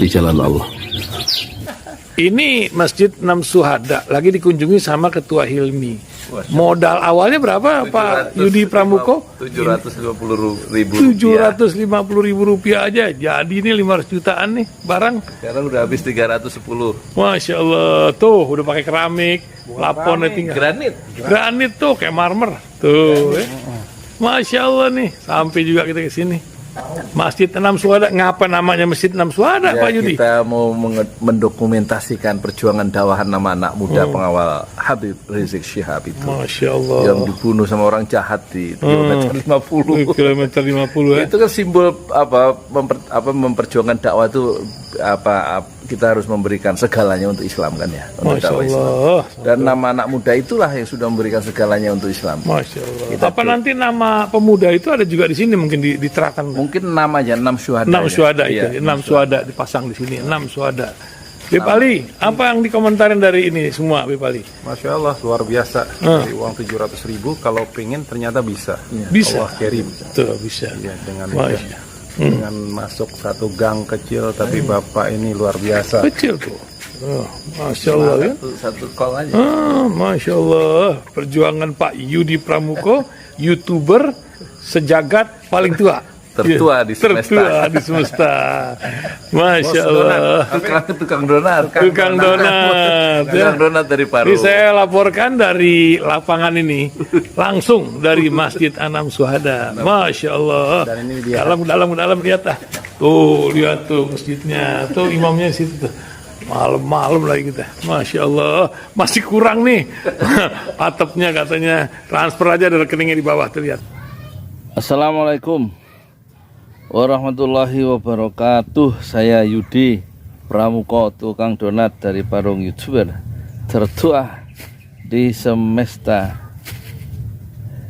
di jalan Allah. Ini Masjid Enam Syuhada lagi dikunjungi sama Ketua Hilmi. Modal awalnya berapa Pak Yudi Pramuko? 750.000 rupiah aja. Jadi ini 500 jutaan nih barang. Sekarang udah habis 310. Masya Allah, tuh udah pakai keramik, laponnya tinggal. Granit tuh kayak marmer. Tuh, Masya Allah nih, sampai juga kita ke sini. Masjid Enam Syuhada, ngapa namanya Masjid Enam Syuhada, Ya, Pak Yudi? kita mau mendokumentasikan perjuangan dakwah nama anak muda pengawal Habib Rizik Syihab itu. Masya Allah. Yang dibunuh sama orang jahat di kilometer 50. Kilometer 50 ya. Itu kan simbol memperjuangkan dakwah itu kita harus memberikan segalanya untuk Islam kan ya, untuk Masya dakwah Islam. Allah. Dan nama anak muda itulah yang sudah memberikan segalanya untuk Islam. Masya Allah. Kita Apa nanti nama pemuda itu ada juga di sini mungkin diterapkan? Mungkin namanya 6 syuhada. Enam syuhada Iya, itu, 6 syuhada dipasang di sini, 6 syuhada. Bipali, apa yang dikomentarin dari ini semua, Bipali? Masya Allah, luar biasa. Dari uang 700.000, kalau pengen ternyata bisa. Bisa. Allah kirim. Tuh, bisa. Ya, dengan Masya. dengan masuk satu gang kecil, tapi Bapak ini luar biasa. Kecil tuh. Oh, Masya Allah ya. Satu call aja. Masya Allah. Perjuangan Pak Yudi Pramuko, YouTuber sejagat paling tua. Tertua di semesta. Tertua di semesta. Masya Allah. Tukang donat. Tukang donat. Tukang donat dari Paru. Ini saya laporkan dari lapangan ini, langsung dari Masjid Enam Syuhada. Masya Allah. Dan ini dia. Dalam lihat ah. Tuh lihat tuh masjidnya, tuh imamnya di situ tuh. Malam-malam lagi kita. Masya Allah. Masih kurang nih. Atapnya katanya transfer aja dari rekeningnya di bawah tuh lihat. Assalamualaikum warahmatullahi wabarakatuh. Saya Yudi Pramuko, tukang donat dari Parung, YouTuber tertua di semesta.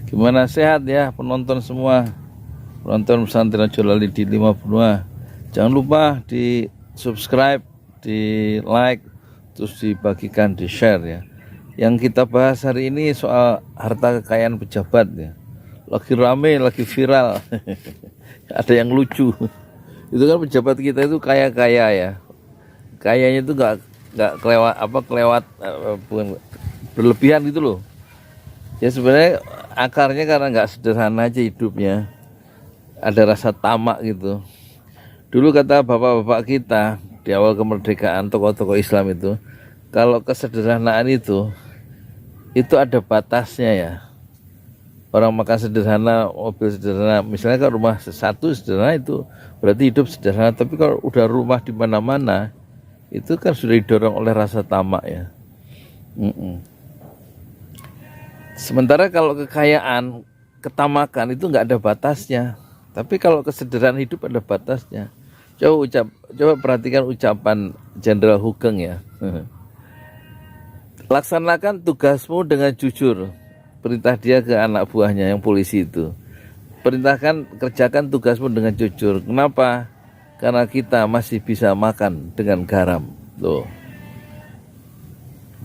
Gimana, sehat ya penonton semua, penonton pesantren Jolali di 5 benua. Jangan lupa di subscribe, di like, terus dibagikan, di share ya. Yang kita bahas hari ini soal harta kekayaan pejabat ya. Lagi rame, lagi viral. Ada yang lucu. Itu kan pejabat kita itu kaya-kaya ya. Kayanya itu nggak kelewat bukan berlebihan gitu loh. Ya sebenarnya akarnya karena nggak sederhana aja hidupnya. Ada rasa tamak gitu. Dulu kata bapak-bapak kita di awal kemerdekaan, tokoh-tokoh Islam itu, kalau kesederhanaan itu ada batasnya ya. Orang makan sederhana, mobil sederhana, misalnya kalau rumah satu sederhana itu berarti hidup sederhana. Tapi kalau udah rumah di mana-mana, itu kan sudah didorong oleh rasa tamak ya. Sementara kalau kekayaan, ketamakan itu nggak ada batasnya. Tapi kalau kesederhanaan hidup ada batasnya. Coba perhatikan ucapan Jenderal Hugeng ya. Laksanakan tugasmu dengan jujur. Perintah dia ke anak buahnya yang polisi itu. Perintahkan, kerjakan tugasmu dengan jujur. Kenapa? Karena kita masih bisa makan dengan garam. Loh.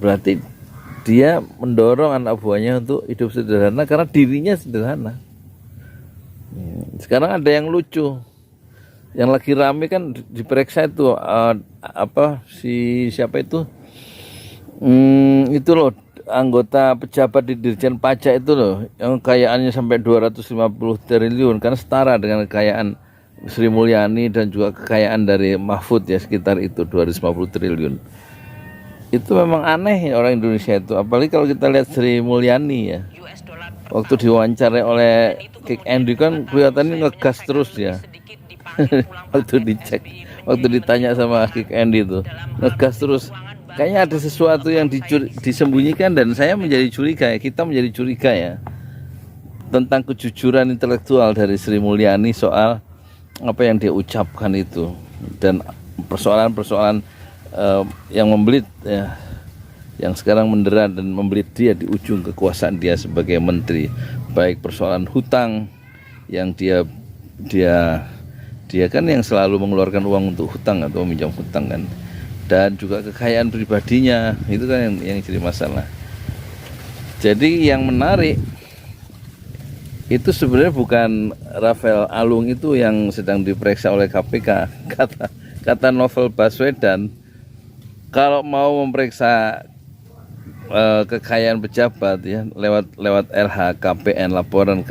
Berarti dia mendorong anak buahnya untuk hidup sederhana karena dirinya sederhana. Sekarang ada yang lucu. Yang lagi rame kan diperiksa itu siapa itu? Itu loh, anggota pejabat di Dirjen Pajak itu loh, yang kekayaannya sampai 250 triliun, kan setara dengan kekayaan Sri Mulyani dan juga kekayaan dari Mahfud ya, sekitar itu 250 triliun. Itu memang aneh ya orang Indonesia itu, apalagi kalau kita lihat Sri Mulyani ya. Waktu diwawancarai oleh Kick Andy kan kelihatannya ngegas terus ya. Waktu dicek, waktu ditanya sama Kick Andy itu, ngegas terus. Kayaknya ada sesuatu yang disembunyikan dan saya menjadi curiga ya, kita menjadi curiga ya tentang kejujuran intelektual dari Sri Mulyani soal apa yang dia ucapkan itu, dan persoalan-persoalan yang membelit ya, yang sekarang mendera dan membelit dia di ujung kekuasaan dia sebagai menteri, baik persoalan hutang yang dia kan yang selalu mengeluarkan uang untuk hutang atau meminjam hutang kan, dan juga kekayaan pribadinya itu kan yang jadi masalah. Jadi yang menarik itu sebenarnya bukan Rafael Alun itu yang sedang diperiksa oleh KPK, kata Novel Baswedan, kalau mau memeriksa kekayaan pejabat ya lewat LHKPN, laporan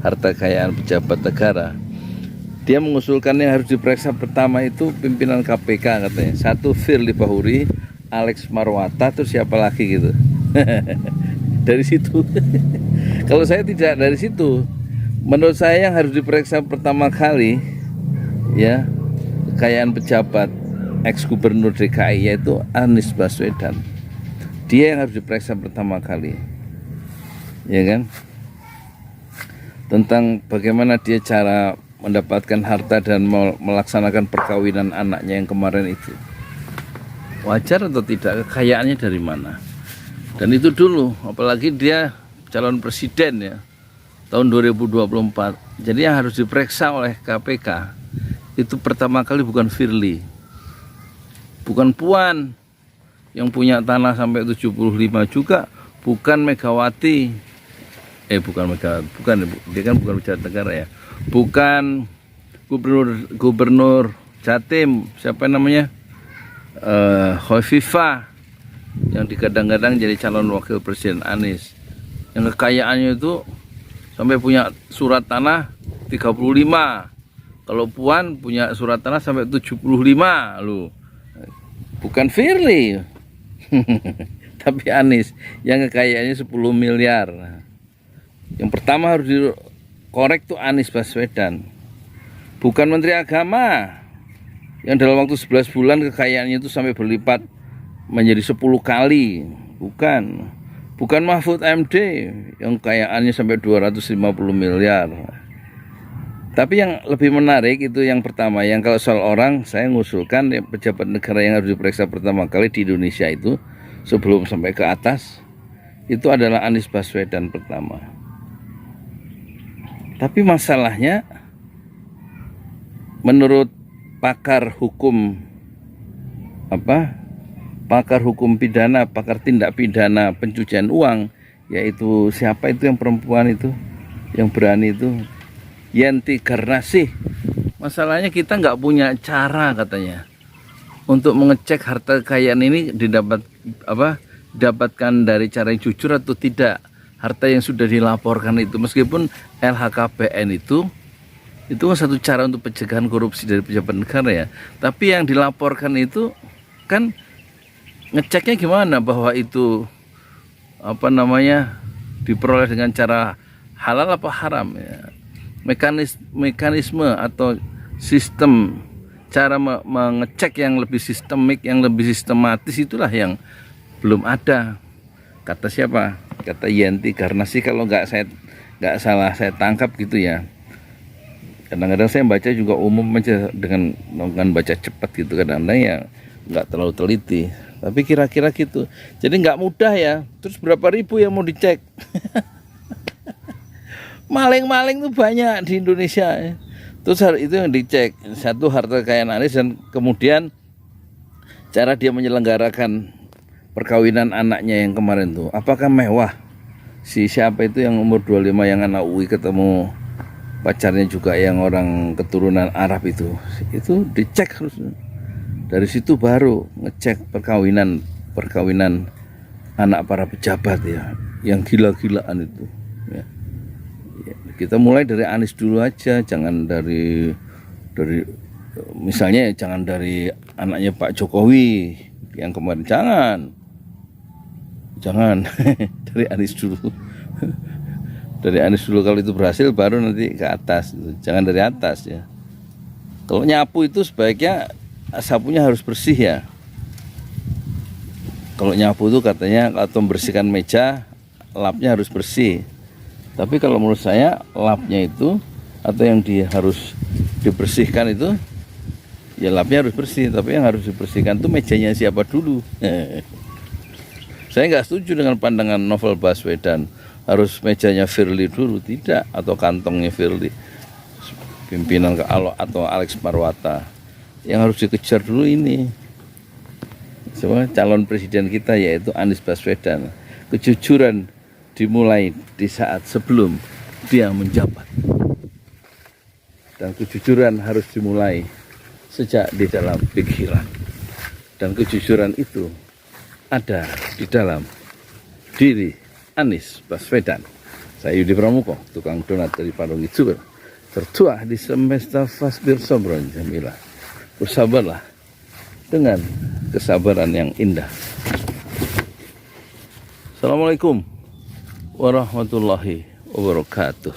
harta kekayaan pejabat negara, dia mengusulkan yang harus diperiksa pertama itu pimpinan KPK katanya. Satu Firly Bahuri, Alex Marwata, terus siapa lagi gitu. Dari situ. Kalau saya tidak dari situ. Menurut saya yang harus diperiksa pertama kali ya kekayaan pejabat ex gubernur DKI yaitu Anies Baswedan. Dia yang harus diperiksa pertama kali, ya kan? Tentang bagaimana dia cara mendapatkan harta dan melaksanakan perkawinan anaknya yang kemarin itu. Wajar atau tidak? Kekayaannya dari mana? Dan itu dulu, apalagi dia calon presiden ya, tahun 2024. Jadi yang harus diperiksa oleh KPK itu pertama kali bukan Firly, bukan Puan yang punya tanah sampai 75 juga, bukan Megawati, bukan Megawati, bukan, dia kan bukan pejabat negara ya, bukan gubernur Jatim, siapa namanya, Khofifah, yang digadang-gadang jadi calon wakil presiden Anies, yang kekayaannya itu sampai punya surat tanah 35, kalau Puan punya surat tanah sampai 75 loh, bukan Firly. Tapi Anies yang kekayaannya 10 miliar. Yang pertama harus dikorek tuh Anies Baswedan, bukan Menteri Agama yang dalam waktu 11 bulan kekayaannya itu sampai berlipat menjadi 10 kali. Bukan Mahfud MD yang kekayaannya sampai 250 miliar. Tapi yang lebih menarik itu yang pertama, yang kalau soal orang, saya ngusulkan pejabat negara yang harus diperiksa pertama kali di Indonesia itu sebelum sampai ke atas itu adalah Anies Baswedan pertama. Tapi masalahnya menurut pakar hukum pidana, pakar tindak pidana pencucian uang, yaitu siapa itu yang perempuan itu yang berani itu, Yenti Garnasih. Masalahnya kita nggak punya cara katanya untuk mengecek harta kekayaan ini didapatkan dari cara yang jujur atau tidak. Harta yang sudah dilaporkan itu, meskipun LHKPN itu kan satu cara untuk pencegahan korupsi dari pejabat negara ya. Tapi yang dilaporkan itu kan ngeceknya gimana bahwa itu diperoleh dengan cara halal apa haram ya. Mekanisme atau sistem cara mengecek yang lebih sistemik, yang lebih sistematis itulah yang belum ada. Kata siapa? Kata Yenti Garnasih kalau nggak salah saya tangkap gitu ya. Kadang-kadang saya baca juga umum aja dengan baca cepat gitu, kadang-kadang ya nggak terlalu teliti. Tapi kira-kira gitu. Jadi nggak mudah ya. Terus berapa ribu yang mau dicek? Maling-maling tuh banyak di Indonesia. Terus itu yang dicek. Satu, harta kekayaan Anies, dan kemudian cara dia menyelenggarakan perkawinan anaknya yang kemarin tuh. Apakah mewah? Si siapa itu yang umur 25 yang anak UI ketemu pacarnya juga yang orang keturunan Arab itu dicek harus. Dari situ baru ngecek perkawinan anak para pejabat ya, yang gila-gilaan itu ya. Kita mulai dari Anies dulu aja, jangan dari misalnya jangan dari anaknya Pak Jokowi yang kemarin, jangan dari Anies dulu. Dari Anies dulu, kalau itu berhasil baru nanti ke atas, jangan dari atas ya. Kalau nyapu itu sebaiknya sapunya harus bersih ya. Kalau nyapu itu katanya atau membersihkan meja, lapnya harus bersih. Tapi kalau menurut saya lapnya itu atau yang harus dibersihkan itu ya lapnya harus bersih, tapi yang harus dibersihkan itu mejanya siapa dulu. Saya nggak setuju dengan pandangan Novel Baswedan harus mejanya Firly dulu, tidak, atau kantongnya Firly, pimpinan atau Alex Marwata. Yang harus dikejar dulu ini semua calon presiden kita, yaitu Anies Baswedan. Kejujuran dimulai di saat sebelum dia menjabat, dan kejujuran harus dimulai sejak di dalam pikiran. Dan kejujuran itu ada di dalam diri Anies Baswedan. Saya Yudi Pramuko, tukang donat dari Parung YouTuber. Tertua di semesta fasbir sabron jamilah. Bersabarlah dengan kesabaran yang indah. Assalamualaikum warahmatullahi wabarakatuh.